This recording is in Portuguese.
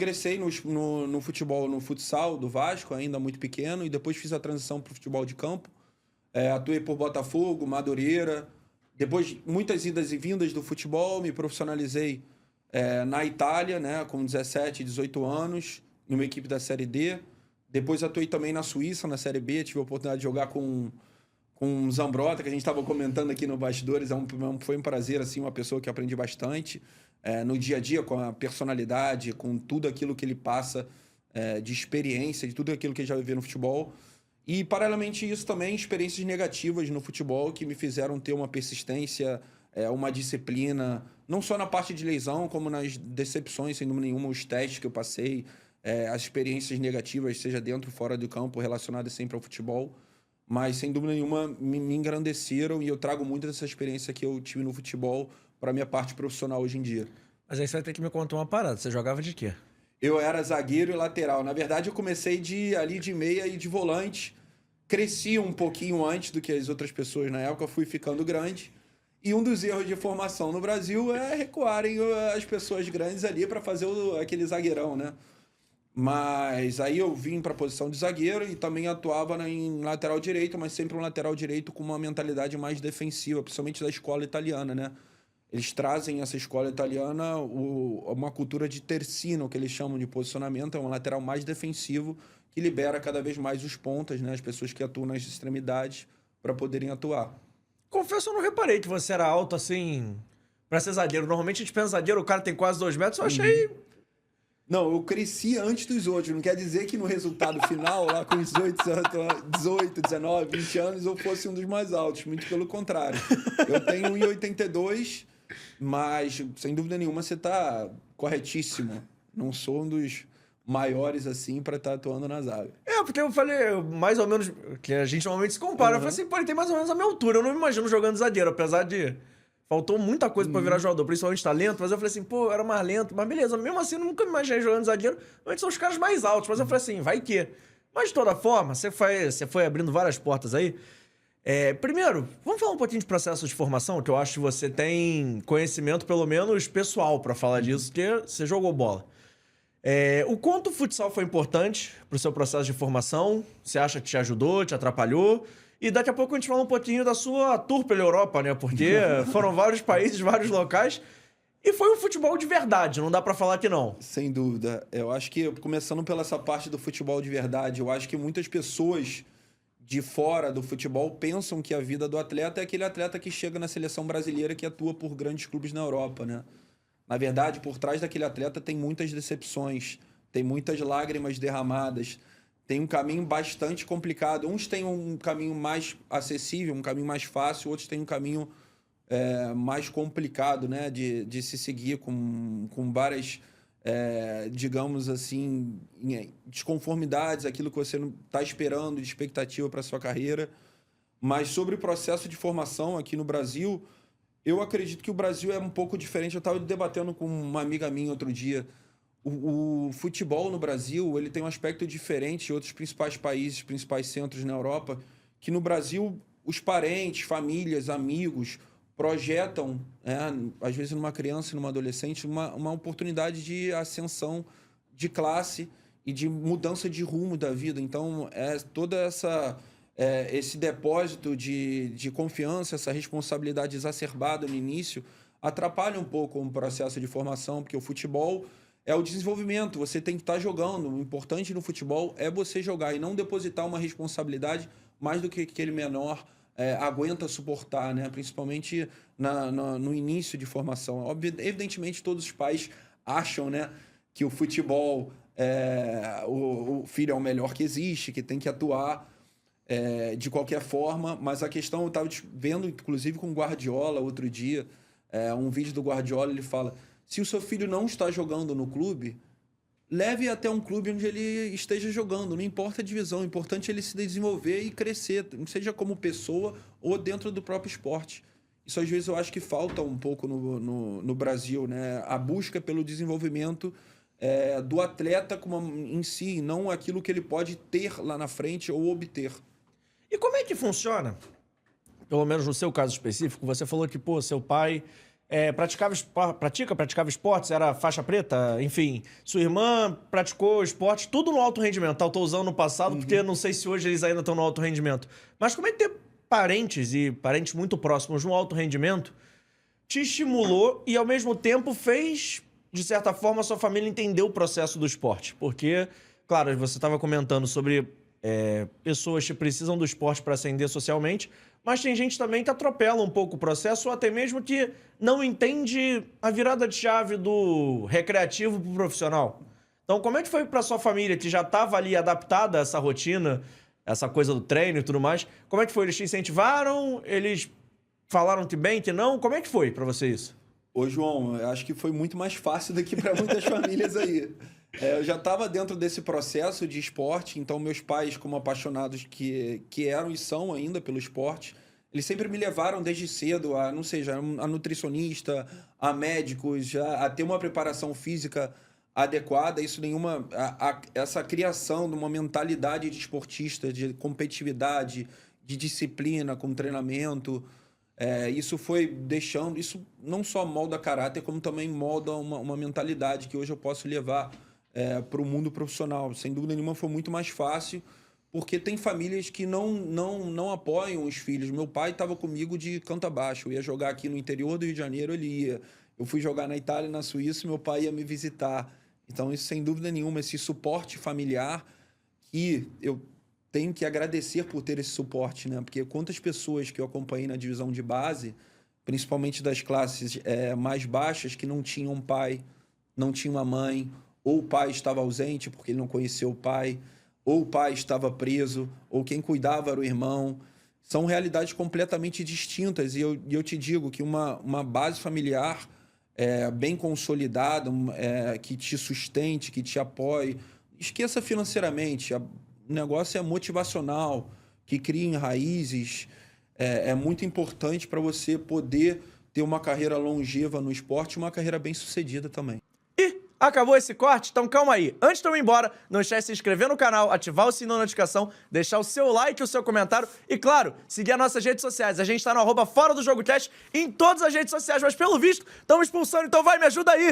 Ingressei no futebol, no futsal do Vasco, ainda muito pequeno, e depois fiz a transição para o futebol de campo. Atuei por Botafogo, Madureira. Depois de muitas idas e vindas do futebol, me profissionalizei na Itália, né, com 17, 18 anos, numa equipe da Série D. Depois atuei também na Suíça, na Série B. Tive a oportunidade de jogar com o Zambrota, que a gente estava comentando aqui no bastidores. Foi um prazer, assim, uma pessoa que aprendi bastante no dia a dia, com a personalidade, com tudo aquilo que ele passa de experiência, de tudo aquilo que ele já viveu no futebol. E, paralelamente a isso, também experiências negativas no futebol que me fizeram ter uma persistência, uma disciplina, não só na parte de lesão, como nas decepções, sem dúvida nenhuma, os testes que eu passei, as experiências negativas, seja dentro ou fora do campo, relacionadas sempre ao futebol. Mas, sem dúvida nenhuma, me engrandeceram e eu trago muito dessa experiência que eu tive no futebol para a minha parte profissional hoje em dia. Mas aí você vai ter que me contar uma parada. Você jogava de quê? Eu era zagueiro e lateral. Na verdade, eu comecei ali de meia e de volante. Cresci um pouquinho antes do que as outras pessoas na época, fui ficando grande. E um dos erros de formação no Brasil é recuarem as pessoas grandes ali para fazer aquele zagueirão, né? Mas aí eu vim para a posição de zagueiro e também atuava em lateral direito, mas sempre um lateral direito com uma mentalidade mais defensiva, principalmente da escola italiana, né? Eles trazem essa escola italiana uma cultura de tercino, que eles chamam de posicionamento, é um lateral mais defensivo que libera cada vez mais os pontas, né? As pessoas que atuam nas extremidades para poderem atuar. Confesso, eu não reparei que você era alto assim pra ser zagueiro. Normalmente a gente pensa zagueiro, o cara tem quase 2 metros. Eu achei. Não, eu cresci antes dos outros. Não quer dizer que no resultado final, lá com 18, 19, 20 anos, eu fosse um dos mais altos. Muito pelo contrário. Eu tenho 1,82, mas, sem dúvida nenhuma, você está corretíssimo. Não sou um dos maiores, assim, para estar atuando na zaga. Porque eu falei, mais ou menos, que a gente normalmente se compara. Eu falei assim, pô, ele tem mais ou menos a minha altura. Eu não me imagino jogando zagueiro, apesar de. Faltou muita coisa pra virar jogador, principalmente talento. Mas eu falei assim, pô, eu era mais lento. Mas beleza, mesmo assim, eu nunca me imaginei jogando zagueiro. Antes são os caras mais altos. Mas eu falei assim, vai que. Mas de toda forma, você foi abrindo várias portas aí. Primeiro, vamos falar um pouquinho de processo de formação, que eu acho que você tem conhecimento, pelo menos pessoal, pra falar disso, porque você jogou bola. O quanto o futsal foi importante pro seu processo de formação? Você acha que te ajudou, te atrapalhou? E daqui a pouco a gente fala um pouquinho da sua tour pela Europa, né? Porque foram vários países, vários locais. E foi um futebol de verdade, não dá pra falar que não. Sem dúvida. Eu acho que, começando pela essa parte do futebol de verdade, eu acho que muitas pessoas de fora do futebol pensam que a vida do atleta é aquele atleta que chega na seleção brasileira que atua por grandes clubes na Europa, né? Na verdade, por trás daquele atleta tem muitas decepções, tem muitas lágrimas derramadas, tem um caminho bastante complicado. Uns têm um caminho mais acessível, um caminho mais fácil, outros têm um caminho mais complicado, né, de se seguir com várias, digamos assim, desconformidades, aquilo que você não está esperando de expectativa para sua carreira. Mas sobre o processo de formação aqui no Brasil, eu acredito que o Brasil é um pouco diferente. Eu estava debatendo com uma amiga minha outro dia. O futebol no Brasil ele tem um aspecto diferente de outros principais países, principais centros na Europa, que no Brasil os parentes, famílias, amigos projetam, às vezes numa criança e numa adolescente, uma oportunidade de ascensão de classe e de mudança de rumo da vida. Então, toda esse depósito de confiança, essa responsabilidade exacerbada no início, atrapalha um pouco o processo de formação, porque o futebol é o desenvolvimento, você tem que estar jogando. O importante no futebol é você jogar e não depositar uma responsabilidade mais do que aquele menor aguenta suportar, né? Principalmente no início de formação. Evidentemente, todos os pais acham, né, que o futebol, o filho é o melhor que existe, que tem que atuar de qualquer forma, mas a questão, eu estava vendo, inclusive, com o Guardiola outro dia, um vídeo do Guardiola, ele fala, se o seu filho não está jogando no clube, leve até um clube onde ele esteja jogando, não importa a divisão, o importante é ele se desenvolver e crescer, seja como pessoa ou dentro do próprio esporte. Isso às vezes eu acho que falta um pouco no Brasil, né? A busca pelo desenvolvimento do atleta em si, não aquilo que ele pode ter lá na frente ou obter. E como é que funciona? Pelo menos no seu caso específico, você falou que, pô, seu pai praticava esportes, era faixa preta, enfim. Sua irmã praticou esportes, tudo no alto rendimento. Tá? Eu tô usando no passado, porque não sei se hoje eles ainda estão no alto rendimento. Mas como é que ter parentes, e parentes muito próximos no alto rendimento, te estimulou e, ao mesmo tempo, fez, de certa forma, a sua família entender o processo do esporte? Porque, claro, você estava comentando sobre pessoas que precisam do esporte para ascender socialmente, mas tem gente também que atropela um pouco o processo ou até mesmo que não entende a virada de chave do recreativo para o profissional. Então, como é que foi para sua família, que já estava ali adaptada a essa rotina, essa coisa do treino e tudo mais? Como é que foi? Eles te incentivaram? Eles falaram que bem, que não? Como é que foi para você isso? Ô, João, eu acho que foi muito mais fácil do que para muitas famílias aí. Eu já estava dentro desse processo de esporte, então meus pais, como apaixonados que eram e são ainda pelo esporte, eles sempre me levaram desde cedo a, não sei, a nutricionista, a médicos, a ter uma preparação física adequada. Isso nenhuma, essa criação de uma mentalidade de esportista, de competitividade, de disciplina com treinamento. Isso foi deixando, isso não só molda caráter, como também molda uma mentalidade que hoje eu posso levar para o mundo profissional. Sem dúvida nenhuma foi muito mais fácil, porque tem famílias que não apoiam os filhos. Meu pai estava comigo de canta baixo, eu ia jogar aqui no interior do Rio de Janeiro, ele ia. Eu fui jogar na Itália e na Suíça, meu pai ia me visitar. Então, isso sem dúvida nenhuma, esse suporte familiar, que eu tenho que agradecer por ter esse suporte, né? Porque quantas pessoas que eu acompanhei na divisão de base, principalmente das classes mais baixas, que não tinham um pai, não tinham uma mãe, ou o pai estava ausente porque ele não conheceu o pai, ou o pai estava preso, ou quem cuidava era o irmão. São realidades completamente distintas. E eu te digo que uma base familiar bem consolidada, que te sustente, que te apoie, esqueça financeiramente. O negócio é motivacional, que cria raízes. É muito importante para você poder ter uma carreira longeva no esporte e uma carreira bem sucedida também. Acabou esse corte? Então calma aí. Antes de eu ir embora, não esquece de se inscrever no canal, ativar o sininho da notificação, deixar o seu like e o seu comentário e, claro, seguir as nossas redes sociais. A gente tá no @ForaDoJogoCast em todas as redes sociais, mas pelo visto, estamos expulsando, então vai, me ajuda aí!